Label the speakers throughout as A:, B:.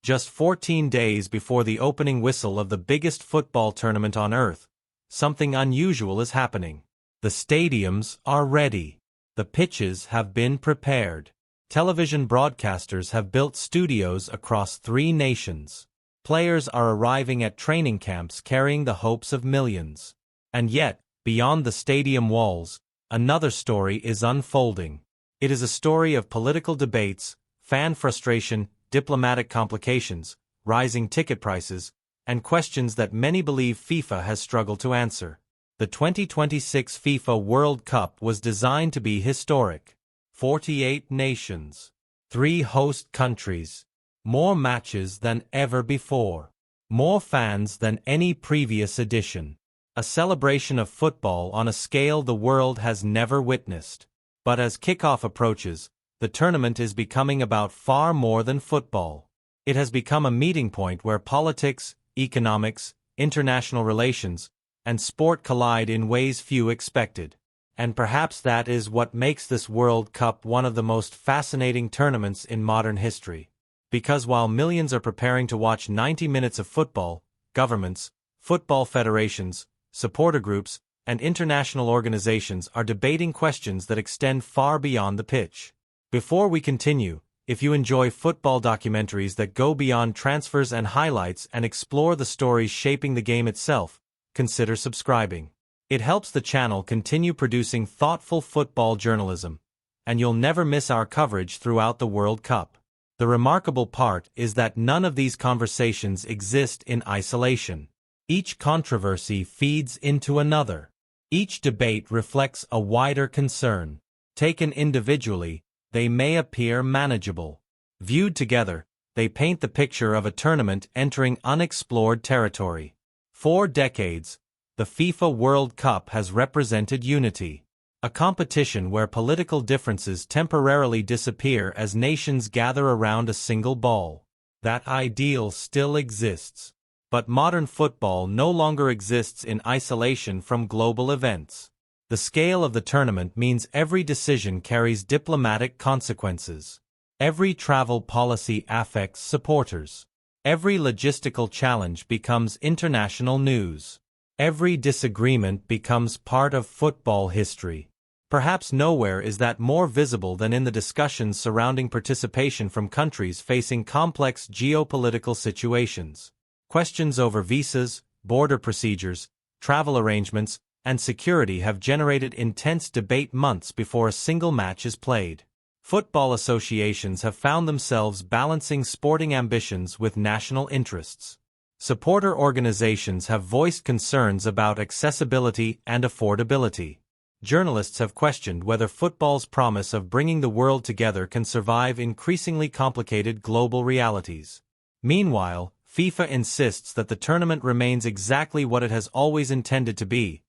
A: Just 14 days before the opening whistle of the biggest football tournament on Earth, something unusual is happening. The stadiums are ready. The pitches have been prepared. Television broadcasters have built studios across 3 nations. Players are arriving at training camps carrying the hopes of millions. And yet, beyond the stadium walls, another story is unfolding. It is a story of political debates, fan frustration, diplomatic complications, rising ticket prices, and questions that many believe FIFA has struggled to answer. The 2026 FIFA World Cup was designed to be historic. 48 nations, 3 host countries, more matches than ever before, more fans than any previous edition. A celebration of football on a scale the world has never witnessed. But as kickoff approaches, the tournament is becoming about far more than football. It has become a meeting point where politics, economics, international relations, and sport collide in ways few expected. And perhaps that is what makes this World Cup one of the most fascinating tournaments in modern history. Because while millions are preparing to watch 90 minutes of football, governments, football federations, supporter groups, and international organizations are debating questions that extend far beyond the pitch. Before we continue, if you enjoy football documentaries that go beyond transfers and highlights and explore the stories shaping the game itself, consider subscribing. It helps the channel continue producing thoughtful football journalism, and you'll never miss our coverage throughout the World Cup. The remarkable part is that none of these conversations exist in isolation. Each controversy feeds into another. Each debate reflects a wider concern. Taken individually, they may appear manageable. Viewed together, they paint the picture of a tournament entering unexplored territory. For decades, the FIFA World Cup has represented unity. A competition where political differences temporarily disappear as nations gather around a single ball. That ideal still exists. But modern football no longer exists in isolation from global events. The scale of the tournament means every decision carries diplomatic consequences. Every travel policy affects supporters. Every logistical challenge becomes international news. Every disagreement becomes part of football history. Perhaps nowhere is that more visible than in the discussions surrounding participation from countries facing complex geopolitical situations. Questions over visas, border procedures, travel arrangements, and security have generated intense debate months before a single match is played. Football associations have found themselves balancing sporting ambitions with national interests. Supporter organizations have voiced concerns about accessibility and affordability. Journalists have questioned whether football's promise of bringing the world together can survive increasingly complicated global realities. Meanwhile, FIFA insists that the tournament remains exactly what it has always intended to be,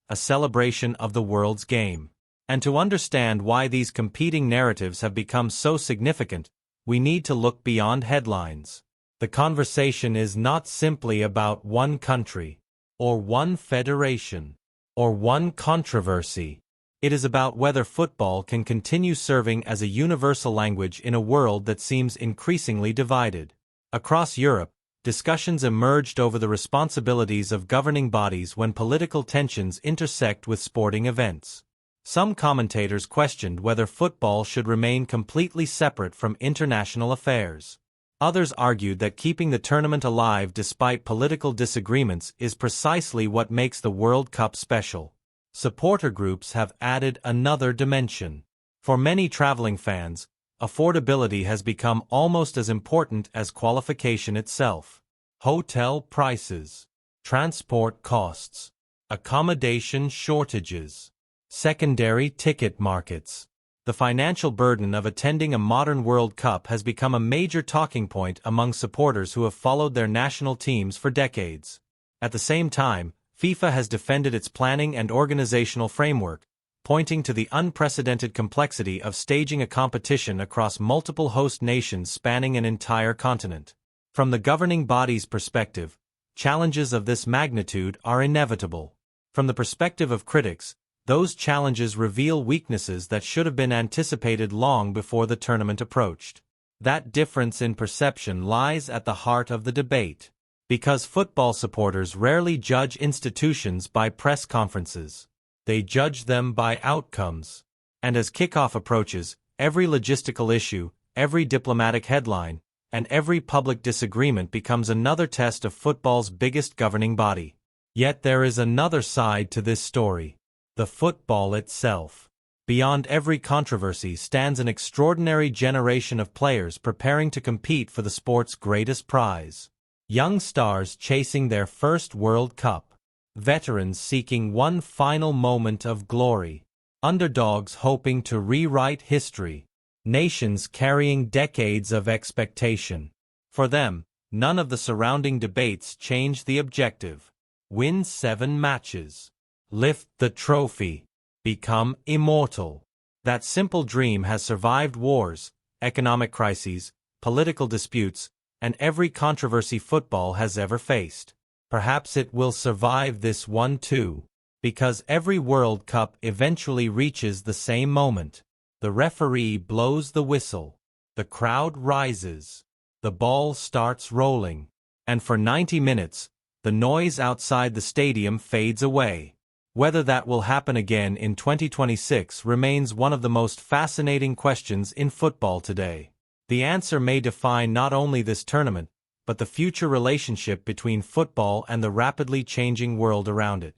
A: a celebration of the world's game. And to understand why these competing narratives have become so significant, we need to look beyond headlines. The conversation is not simply about one country, or one federation, or one controversy. It is about whether football can continue serving as a universal language in a world that seems increasingly divided. Across Europe, discussions emerged over the responsibilities of governing bodies when political tensions intersect with sporting events. Some commentators questioned whether football should remain completely separate from international affairs. Others argued that keeping the tournament alive despite political disagreements is precisely what makes the World Cup special. Supporter groups have added another dimension. For many traveling fans, affordability has become almost as important as qualification itself. Hotel prices, transport costs, accommodation shortages, secondary ticket markets. The financial burden of attending a modern World Cup has become a major talking point among supporters who have followed their national teams for decades. At the same time, FIFA has defended its planning and organizational framework, pointing to the unprecedented complexity of staging a competition across multiple host nations spanning an entire continent. From the governing body's perspective, challenges of this magnitude are inevitable. From the perspective of critics, those challenges reveal weaknesses that should have been anticipated long before the tournament approached. That difference in perception lies at the heart of the debate. Because football supporters rarely judge institutions by press conferences. They judge them by outcomes. And as kickoff approaches, every logistical issue, every diplomatic headline, and every public disagreement becomes another test of football's biggest governing body. Yet there is another side to this story. The football itself. Beyond every controversy stands an extraordinary generation of players preparing to compete for the sport's greatest prize. Young stars chasing their first World Cup. Veterans seeking one final moment of glory. Underdogs hoping to rewrite history. Nations carrying decades of expectation. For them, none of the surrounding debates change the objective. Win 7 matches. Lift the trophy. Become immortal. That simple dream has survived wars, economic crises, political disputes, and every controversy football has ever faced. Perhaps it will survive this one too, because every World Cup eventually reaches the same moment. The referee blows the whistle, the crowd rises, the ball starts rolling, and for 90 minutes, the noise outside the stadium fades away. Whether that will happen again in 2026 remains one of the most fascinating questions in football today. The answer may define not only this tournament, but the future relationship between football and the rapidly changing world around it.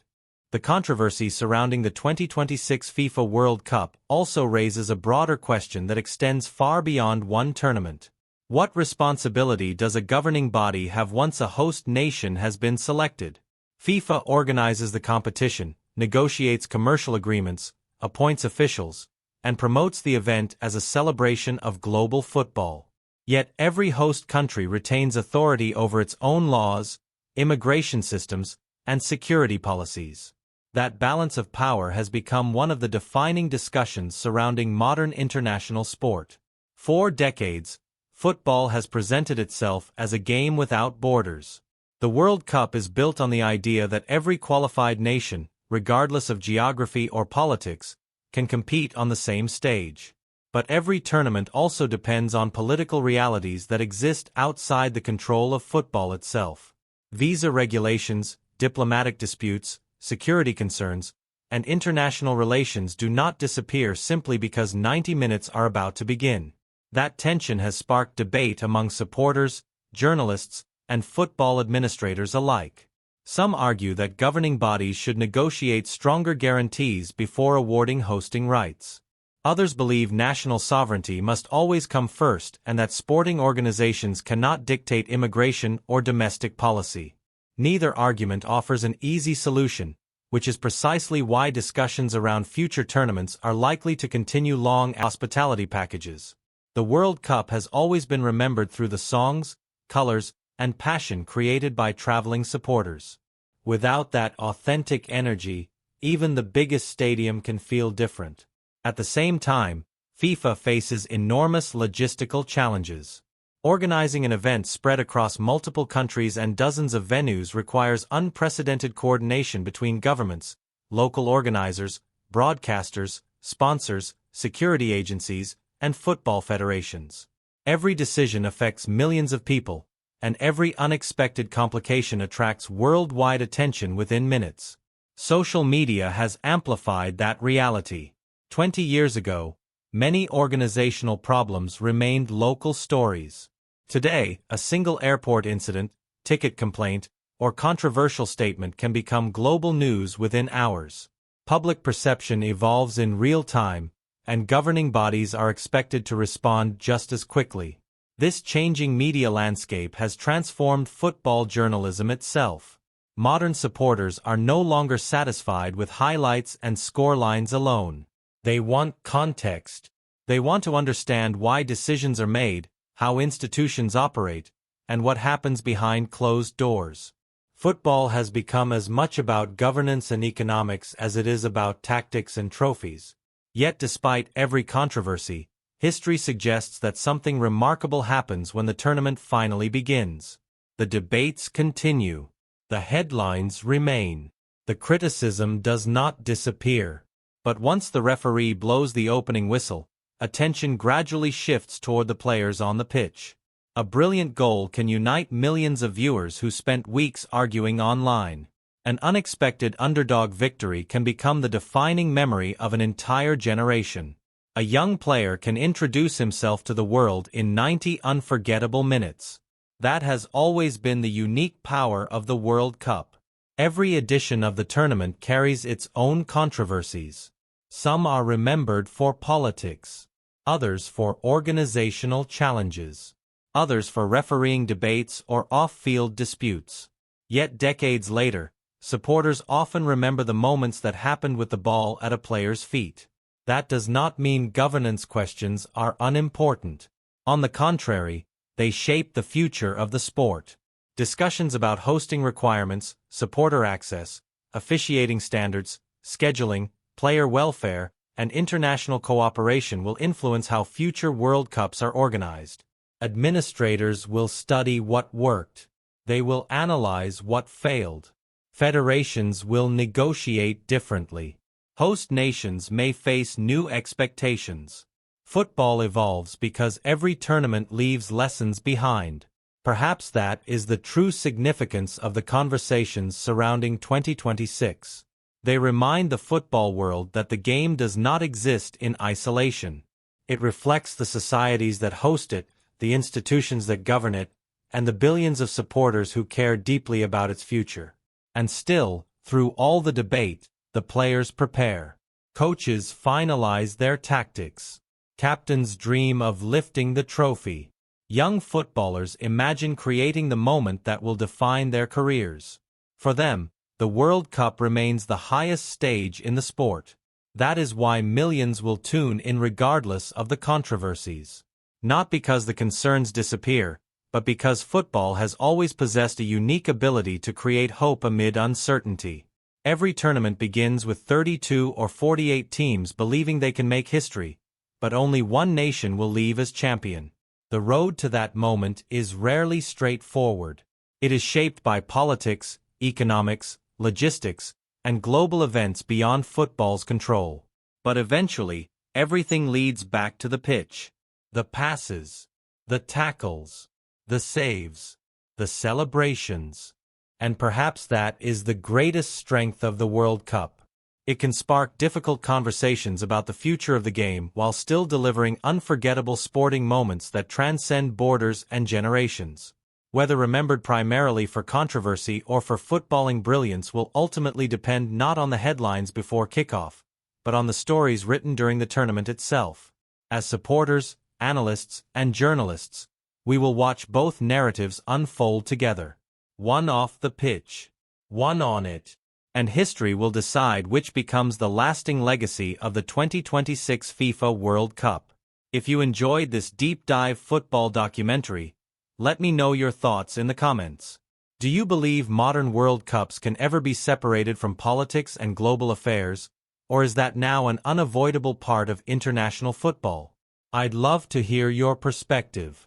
A: The controversy surrounding the 2026 FIFA World Cup also raises a broader question that extends far beyond one tournament. What responsibility does a governing body have once a host nation has been selected? FIFA organizes the competition, negotiates commercial agreements, appoints officials, and promotes the event as a celebration of global football. Yet every host country retains authority over its own laws, immigration systems, and security policies. That balance of power has become one of the defining discussions surrounding modern international sport. For decades, football has presented itself as a game without borders. The World Cup is built on the idea that every qualified nation, regardless of geography or politics, can compete on the same stage. But every tournament also depends on political realities that exist outside the control of football itself. Visa regulations, diplomatic disputes, security concerns, and international relations do not disappear simply because 90 minutes are about to begin. That tension has sparked debate among supporters, journalists, and football administrators alike. Some argue that governing bodies should negotiate stronger guarantees before awarding hosting rights. Others believe national sovereignty must always come first and that sporting organizations cannot dictate immigration or domestic policy. Neither argument offers an easy solution, which is precisely why discussions around future tournaments are likely to continue long after hospitality packages. The World Cup has always been remembered through the songs, colors, and passion created by traveling supporters. Without that authentic energy, even the biggest stadium can feel different. At the same time, FIFA faces enormous logistical challenges. Organizing an event spread across multiple countries and dozens of venues requires unprecedented coordination between governments, local organizers, broadcasters, sponsors, security agencies, and football federations. Every decision affects millions of people, and every unexpected complication attracts worldwide attention within minutes. Social media has amplified that reality. 20 years ago, many organizational problems remained local stories. Today, a single airport incident, ticket complaint, or controversial statement can become global news within hours. Public perception evolves in real time, and governing bodies are expected to respond just as quickly. This changing media landscape has transformed football journalism itself. Modern supporters are no longer satisfied with highlights and scorelines alone. They want context. They want to understand why decisions are made, how institutions operate, and what happens behind closed doors. Football has become as much about governance and economics as it is about tactics and trophies. Yet despite every controversy, history suggests that something remarkable happens when the tournament finally begins. The debates continue. The headlines remain. The criticism does not disappear. But once the referee blows the opening whistle, attention gradually shifts toward the players on the pitch. A brilliant goal can unite millions of viewers who spent weeks arguing online. An unexpected underdog victory can become the defining memory of an entire generation. A young player can introduce himself to the world in 90 unforgettable minutes. That has always been the unique power of the World Cup. Every edition of the tournament carries its own controversies. Some are remembered for politics, others for organizational challenges, others for refereeing debates or off-field disputes. Yet decades later, supporters often remember the moments that happened with the ball at a player's feet. That does not mean governance questions are unimportant. On the contrary, they shape the future of the sport. Discussions about hosting requirements, supporter access, officiating standards, scheduling, player welfare, and international cooperation will influence how future World Cups are organized. Administrators will study what worked. They will analyze what failed. Federations will negotiate differently. Host nations may face new expectations. Football evolves because every tournament leaves lessons behind. Perhaps that is the true significance of the conversations surrounding 2026. They remind the football world that the game does not exist in isolation. It reflects the societies that host it, the institutions that govern it, and the billions of supporters who care deeply about its future. And still, through all the debate, the players prepare. Coaches finalize their tactics. Captains dream of lifting the trophy. Young footballers imagine creating the moment that will define their careers. For them, the World Cup remains the highest stage in the sport. That is why millions will tune in regardless of the controversies. Not because the concerns disappear, but because football has always possessed a unique ability to create hope amid uncertainty. Every tournament begins with 32 or 48 teams believing they can make history, but only one nation will leave as champion. The road to that moment is rarely straightforward. It is shaped by politics, economics, logistics, and global events beyond football's control. But eventually, everything leads back to the pitch. The passes, the tackles, the saves, the celebrations. And perhaps that is the greatest strength of the World Cup. It can spark difficult conversations about the future of the game while still delivering unforgettable sporting moments that transcend borders and generations. Whether remembered primarily for controversy or for footballing brilliance will ultimately depend not on the headlines before kickoff, but on the stories written during the tournament itself. As supporters, analysts, and journalists, we will watch both narratives unfold together. One off the pitch, one on it, and history will decide which becomes the lasting legacy of the 2026 FIFA World Cup. If you enjoyed this deep dive football documentary, let me know your thoughts in the comments. Do you believe modern World Cups can ever be separated from politics and global affairs, or is that now an unavoidable part of international football? I'd love to hear your perspective.